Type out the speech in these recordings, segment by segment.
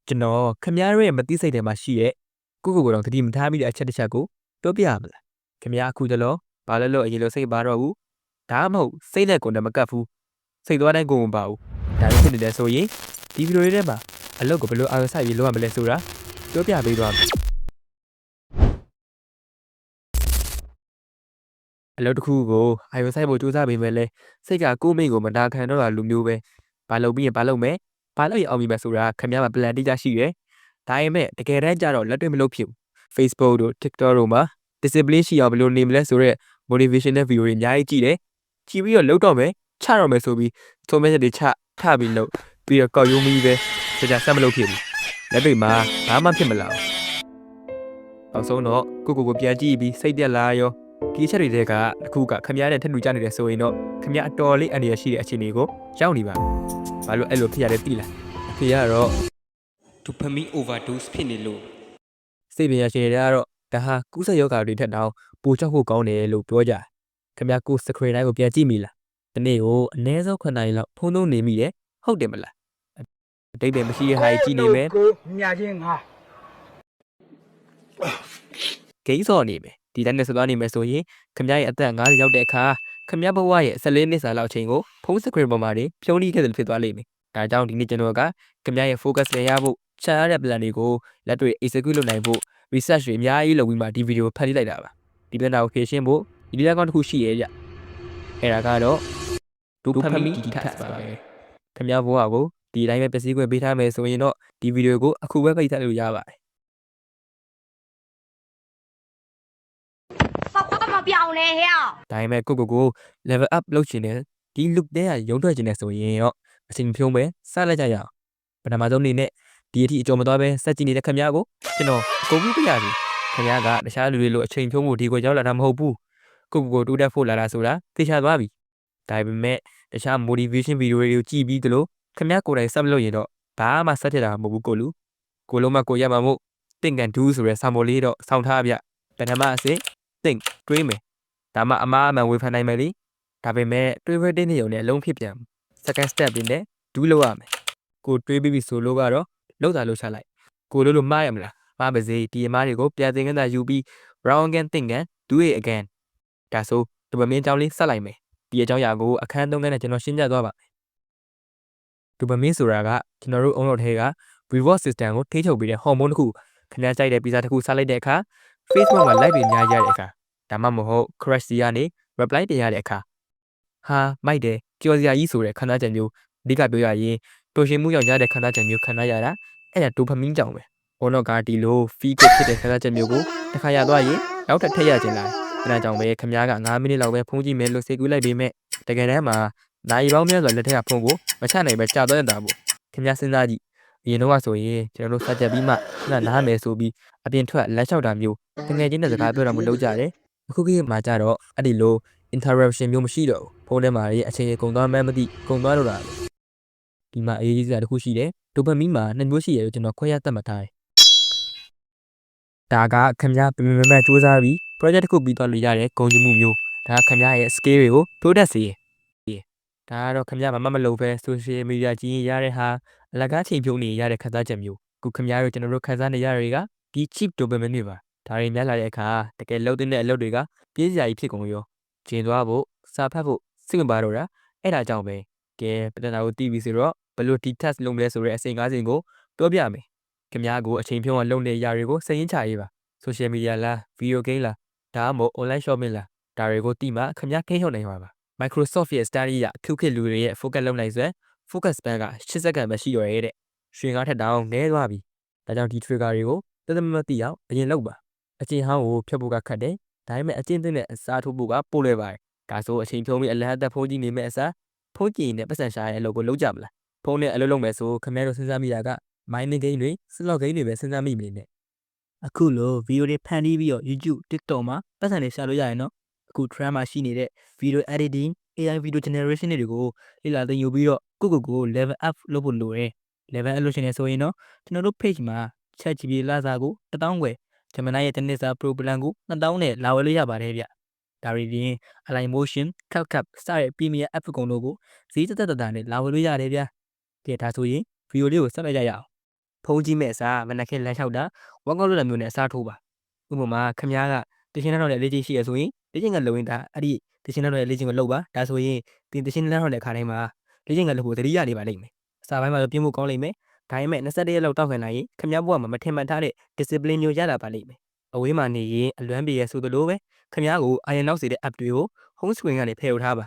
ကျွန်တော်ခမရရဲ့မသိစိတ်ထဲမှာရှိရဲ့ကိုတော့တတိမထားမိတဲ့အချက်တစ်ချက်ကိုပြောပြရမလားခမရအခုတလောဘာလို့အရင်လိုစိတ်ပါတော့ဘူးဒါမှမဟုတ်စိတ်နဲ့ကိုယ်နဲ့မကပ်ဘူးစိတ်သွားတိုင်းကိုယ်မပါဘူးဒါလည်းဖြစ်နေတယ်ဆိုရင်ဒီဗီဒီယိုလေးထဲမှာအလုပ်ကိုဘယ်လိုအာရုံစိုက်ပြီးလုပ်ရမလဲဆိုတာပြောပြပေးသွားမယ်အလုပ်တစ်ခုကိုအာရုံစိုက်ဖို့ကြိုးစားပေးမယ်လေစိတ်ကကိုယ်မိတ်ကိုမနာခံတော့တာလူမျိုးပဲဘာလုပ်ပြီးရင်ဘာလုပ်မယ်ဘာလို့ရအောင်ပြီးမယ်ဆိုတာခမရမှာ plan တိကျရှိတယ်ဒါပေမဲ့တကယ်တမ်းကျတော့လက်တွေ့မလုပ်ဖြစ်ဘူး Facebook တို့ TikTok တို့မှာ discipline ရှိအောင်ဘယ်လိုနေမလဲဆိုတော့ motivational video တွေအများကြီးကြည့်တယ်ကြည့်ပြီးတော့လုပ်တော့မယ်ချတော့မယ်ဆိုပြီးသုံးမဲ့တွေချပြီးလုပ်ပြီးတော့ကောက်ရုံးပြီးပဲကြာဆက်မလုပ်ဖြစ်ဘူးလက်တွေ့မှာဘာမှဖြစ်မလာဘူးနောက်ဆုံးတော့ကိုပြန်ကြည့်ပြီးစိတ်တက်လာရောဒီချက်တွေတွေကအခုကခမရတဲ့ထက်ထူကြနေတယ်ဆိုရင်တော့ခမရအတော်လေးအနေရရှိတဲ့အခြေအနေကိုရောက်နေပါဘာလို့အဲ့လိုဖြစ်ရလဲသိလားအဖေကတော့ dopamine overdose ဖြစ်နေလို့စိတ်ပညာရှင်တွေကတော့ဒါဟာကူးစက်ရောဂါတွေထက်တောင်ပိုကြောက်ဖို့ကောင်းတယ်လို့ပြောကြတယ်ခမရကို screen time ကိုပြန်ကြည့်မိလားဒီနေ့ကိုအနည်းဆုံး9နာရီလောက်ဖုန်းသုံးနေမိတယ်ဟုတ်တယ်မလားအတိတ်ပဲမရှိတဲ့ဟာကြီးကြည့်နေမယ်မြချင်းငါဂိမ်းစော်နေမယ်ဒီတိုင်းနဲ့ဆက်သွားနေမယ်ဆိုရင်ခမရရဲ့အသက်50ရောက်တဲ့အခါခမရဘဝရဲ့14နှစ်စာလောက်အချိန်ကိုဖုန်း screen ပေါ်မှာနေဖြုံးနှီးခဲ့တယ်ဖြစ်သွားလိမ့်မယ်ဒါကြောင့်ဒီနေ့ကျွန်တော်ကခမရရဲ့ focus တွေရဖို့ချရတဲ့ plan တွေကိုလက်တွေ့ execute လုပ်နိုင်ဖို့ research တွေအများကြီးလုပ်ပြီးမှဒီ video ကိုဖန်တီးလိုက်တာပါဒီ plan ကိုဖြည့်ရှင်းဖို့ဒီ video ကောင်းတစ်ခုရှိရဲ့ဗျအဲ့ဒါကတော့ dopamine detox ပါပဲခမရဘဝကိုဒီတိုင်းပဲပျက်စီးခွင့်ပေးထားမယ်ဆိုရင်တော့ဒီ video ကိုအခုပဲပိတ်ထားလို့ရပါတယ်ပြောင်းလဲဟဲ့ဒါပေမဲ့ကို level up လုပ်ချင်တယ်ဒီ look တဲ့ရုံထွက်ချင်တယ်ဆိုရင်ရောအချိန်ဖြုံးပဲစလိုက်ကြရအောင်ပထမဆုံးအနေနဲ့ဒီအထိအကျော်မသွားပဲစက်ကြည့်နေတဲ့ခမရကိုကျွန်တော်အကုန်ပြပြစီခမရကတခြားလူတွေလိုအချိန်ဖြုံးဖို့ဒီကိုရောက်လာတာမဟုတ်ဘူးကိုတူးတက်ဖို့လာတာဆိုတာသိချသွားပြီဒါပေမဲ့တခြား motivation video တွေကိုကြည့်ပြီးသလိုခမရကိုယ်တိုင်ဆက်မလို့ရင်တော့ဘာမှဆက်ဖြစ်တာမဟုတ်ဘူးကိုလုံးမကိုရမှာမို့ think and do ဆိုရဲစာမိုလေးတော့ဆောင်းထားပြပထမအစစ် think တွေးမယ်ဒါမှအမားအမှန်ဝေဖန်နိုင်မယ်လေဒါပေမဲ့တွေးတဲ့နေုံနဲ့အလုံးဖြစ်ပြန် second step တွေနဲ့ do လုပ်ရမယ်ကိုတွေးပြီးပြီဆိုလို့ကတော့လောက်တာလို့ချလိုက်ကိုလို့မှားရမလားမှားပါစေဒီအမားတွေကိုပြန်သင်ခန်းစာယူပြီး round again think and do it again ဒါဆိုဒိုပမင်းကြောင်းလေးဆက်လိုက်မယ်ဒီအကြောင်းအရာကိုအခန်း3ခန်းနဲ့ကျွန်တော်ရှင်းပြသွားပါမယ်ဒိုပမင်းဆိုတာကကျွန်တော်တို့အုံနောက်ထဲက reward system ကိုထိချုပ်ပေးတဲ့ hormone တစ်ခုခင်ဗျားကြိုက်တဲ့ pizza တစ်ခုစားလိုက်တဲ့အခါ Facebook မှာ like တွေအများကြီးရတဲ့အခါဒါမှမဟုတ် crush တွေကနေ reply တင်ရတဲ့အခါဟာမိုက်တယ်ကြော်စရာကြီးဆိုတဲ့ခံစားချက်မျိုးအဓိကပြောရရင်ပျော်ရွှင်မှုရောက်ရတဲ့ခံစားချက်မျိုးခံစားရတာအဲ့ဒါဒိုပမင်းကြောင့်ပဲ။ဘောနော့ကဒီလို feel good ဖြစ်တဲ့ခံစားချက်မျိုးကိုတစ်ခါရသွားရင်နောက်ထပ်ထည့်ရခြင်းလား။အဲဒါကြောင့်ပဲခမ ्या က9မိနစ်လောက်ပဲဖုန်းကြည့်မယ်လို့စိတ်ကူးလိုက်ပေမဲ့တကယ်တမ်းမှာနိုင်ပေါင်းများစွာလက်ထက်ကဖုန်းကိုမချနိုင်ပဲကြာသွားတာပေါ့။ခမ ्या စဉ်းစားကြည့်အရင်တော့ဆိုရင်ကျွန်တော်တို့စကြက်ပြီးမှနားမယ်ဆိုပြီးအပြင်ထွက်လက်လျှောက်တာမျိုးတကယ်ချင်းတဲ့စကားပြောတာမျိုးလုပ်ကြတယ်။အခုခေတ်မှာကြတော့အဲ့ဒီလို interruption မျိုးမရှိတော့ဘူးဖုန်းထဲမှာအချိန်ကုန်သွားမှန်းမသိကုန်သွားတော့တာဒီမှာအရေးကြီးစရာတစ်ခုရှိတယ်ဒိုပမင်းမှာ2မျိုးရှိတယ်လို့ကျွန်တော်ခွဲရသတ်မှတ်ထားတယ်ဒါကခင်ဗျားပြင်စူးစမ်းပြီး project တစ်ခုပြီးသွားလို့ရတဲ့ဂုဏ်ယူမှုမျိုးဒါကခင်ဗျားရဲ့ skill တွေကိုတိုးတက်စေဒါကတော့ခင်ဗျားမလုပ်ပဲ social media ကြီးရတဲ့ဟာအလကားချိန်ဖြုံးနေရတဲ့ခံစားချက်မျိုးခုခင်ဗျားတို့ကျွန်တော်တို့ခံစားနေရတွေကဒီ cheap dopamine တွေပါဒါတွေများလာတဲ့အခါတကယ်လုံးတဲ့အလုပ်တွေကပြင်းစရာကြီးဖြစ်ကုန်ရောကျင်သွားဖို့စာဖတ်ဖို့စိတ်မပါတော့တာအဲ့ဒါကြောင့်ပဲကဲပထနာကိုတီးပြီးဆိုတော့ဘယ်လို detox လုပ်မလဲဆိုတဲ့အစိမ်၅စိမ်ကိုပြောပြမယ်ခင်ဗျားကိုအချိန်ဖြုံးအောင်လုပ်နေရတွေကိုစိတ်ရင်းချရေးပါ social media လား video game လားဒါမှမဟုတ် online shopping လားဒါတွေကိုတီးမှခင်ဗျားခင်းထုတ်နိုင်ပါပါ Microsoft ရဲ့ study ရအခုခေတ်လူတွေရဲ့ focus လုပ်နိုင်စွမ်း focus span က8စက္ကန့်ပဲရှိတော့ရဲ့တဲ့ရွှေကားထက်တောင်နည်းသွားပြီဒါကြောင့်ဒီ trigger တွေကိုတသမမသိအောင်အရင်လုပ်ပါအကျင့်ဟောင်းကိုဖျက်ဖို့ကခက်တယ်ဒါပေမဲ့အကျင့်သစ်နဲ့အစားထိုးဖို့ကပို့လွယ်ပါတယ်ဒါဆိုအချိန်ဖြုံးပြီးအလဟတ်သက်ဖုန်းကြည့်နေမဲ့အစားဖုန်းကြည့်နေတဲ့ပတ်စံရှာရဲ့အလုပ်ကိုလုပ်ကြမလားဖုန်းနဲ့အလုပ်လုပ်မယ်ဆိုခင်ဗျားတို့စဉ်းစားမိတာက mining game တွေ slot game တွေပဲစဉ်းစားမိမနေနဲ့အခုလို video တွေဖန်တီးပြီးတော့ YouTube TikTok မှာပတ်စံတွေရှာလို့ရရင်တော့အခု trend မှာရှိနေတဲ့ video editing AI video generation တွေကိုလေ့လာသင်ယူပြီးတော့ကို level up လုပ်ဖို့လိုတယ် level up လုပ်ရှင်နေဆိုရင်တော့ကျွန်တော်တို့ page မှာ ChatGPT လာစာကို1000ခွဲ Gemini ရဲ့ tennis pro plan ကို2000နဲ့လာဝယ်လို့ရပါတယ်ဗျဒါတွေပြင် Align Motion, CapCut စတဲ့ Premium app ကုန်တို့ကိုဈေးသက်သက်နဲ့လာဝယ်လို့ရတယ်ဗျကဲဒါဆိုရင် video လေးကိုဆက်လိုက်ကြရအောင် ဖုန်းကြီးမဲ့အစားမနက်ခင်းလမ်းလျှောက်တာဝက်ကောက်လို့လည်းမျိုးနဲ့အစားထိုးပါဥပမာခမားကတချင်းနောက်တဲ့လေ့ကျင့်ရှိရဆိုရင်လေ့ကျင့်ကလုံရင်ဒါအဲ့ဒီတချင်းနောက်တဲ့လေ့ကျင့်ကိုလုပ်ပါဒါဆိုရင်တင်တချင်းလမ်းထောက်တဲ့ခါတိုင်းမှာလေ့ကျင့်ကလုပ်ဖို့သတိရနေပါလိမ့်မယ်အစားပိုင်းမှာတော့ပြင်းမှုကောင်းလိမ့်မယ်ဒါပေမဲ့21ရက်လောက်တောက်ခံနိုင်ရင်ခမားဘဝမှာမထင်မှန်ထားတဲ့ discipline မျိုးရလာပါလိမ့်မယ်အဝေးမှာနေရင်အလွမ်းပြေရဆိုသလိုပဲခမားကိုအာရုံနောက်စေတဲ့ app တွေကို home screen ကနေဖယ်ထုတ်ထားပါ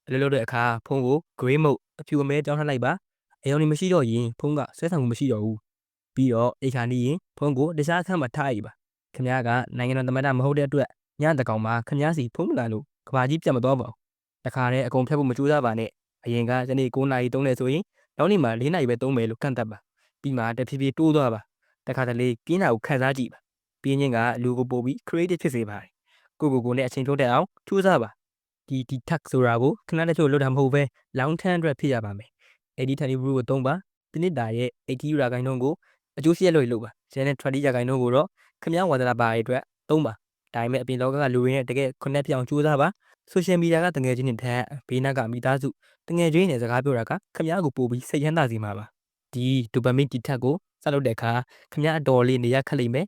အလုပ်လုပ်တဲ့အခါဖုန်းကို gray mode အဖြူအမဲတောင်းထားလိုက်ပါအယောင်နေမရှိတော့ရင်ဖုန်းကဆွဲဆောင်မှုမရှိတော့ဘူးပြီးတော့အိတ်ခါနီးရင်ဖုန်းကိုတခြားအခန်းမှာထားရပါခင်ဗျားကနိုင်ငံတော်သမ္မတမဟုတ်တဲ့အတွက်ညတကောင်မှာခင်ဗျားစီဖုန်းမလာလို့ကဘာကြီးပြတ်မသွားပါဘူးတခါတည်းအကုန်ဖြတ်ဖို့မကြိုးစားပါနဲ့အရင်ကယနေ့9နာရီသုံးတယ်ဆိုရင်နောက်နေ့မှာ4နာရီပဲသုံးမယ်လို့ကန့်သတ်ပါပြီးမှတဖြည်းဖြည်းတိုးသွားပါတခါတလေပြင်းတာကိုခံစားကြည့်ပါပြင်းခြင်းကလူကိုပို့ပြီး creative ဖြစ်စေပါတယ်ကိုနဲ့အချိန်ထိုးတက်အောင်ကြိုးစားပါဒီ detox ဆိုတာကိုခဏတချို့လွတ်တာမဟုတ်ပဲ long term အတွက်ဖြစ်ရပါမယ်80-20 rule ကိုသုံးပါဒီနေ့တာရဲ့80ရာခိုင်နှုန်းကိုအကျိုးရှိရလို့လုပ်ပါကျန်တဲ့20ရာခိုင်နှုန်းကိုတော့ခင်ဗျားဝါသနာပါရဲ့အတွက်သုံးပါဒါပေမဲ့အပြင်လောကကလူတွေနဲ့တကယ် connect ဖြစ်အောင်ကြိုးစားပါ social media ကတငယ်ချင်းတွေထက်ဘေးနားကမိသားစုတငယ်ချင်းတွေနဲ့စကားပြောတာကခင်ဗျားကိုပို့ပြီးစိတ်ချမ်းသာစေမှာပါဒီ dopamine detox ကိုစလုပ်တဲ့အခါခင်ဗျားအတော်လေးနေရခက်လိမ့်မယ်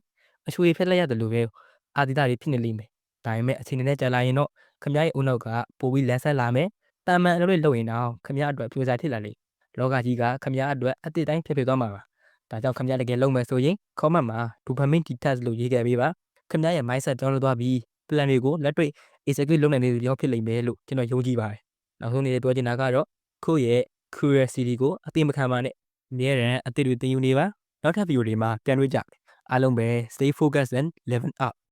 အချွေဖက်လိုက်ရတယ်လို့ပဲအာသီတတွေဖြစ်နေလိမ့်မယ်ဒါပေမဲ့အချိန်နဲ့ကြာလာရင်တော့ခင်ဗျားရဲ့ဦးနောက်ကပို့ပြီးလန်းဆက်လာမယ်တာမန်အလုပ်တွေလုပ်ရင်တော့ခင်ဗျားအတွက်ပြိုစားဖြစ်လာလိမ့်လောကကြီးကခင်ဗျားအတွက်အသစ်တိုင်းဖြစ်သွားမှာပါဒါကြောင့်ခင်ဗျားတကယ်လုပ်မယ်ဆိုရင် comment မှာ dopamine detox လို့ရေးခဲ့ပေးပါခင်ဗျားရဲ့ mindset ပြောင်းလဲသွားပြီး plan တွေကိုလက်တွေ့ execute လုပ်နိုင်တဲ့လူတစ်ယောက်ဖြစ်လိမ့်မယ်လို့ကျွန်တော်ယုံကြည်ပါတယ်နောက်ဆုံးနေ့ပြောချင်တာကတော့ကိုယ့်ရဲ့ curiosity ကိုအသိမခံပါနဲ့အမြဲတမ်းအသစ်တွေသင်ယူနေပါနောက်ထပ် video တွေမှာပြန်တွေ့ကြမယ်အားလုံးပဲ stay focused and level up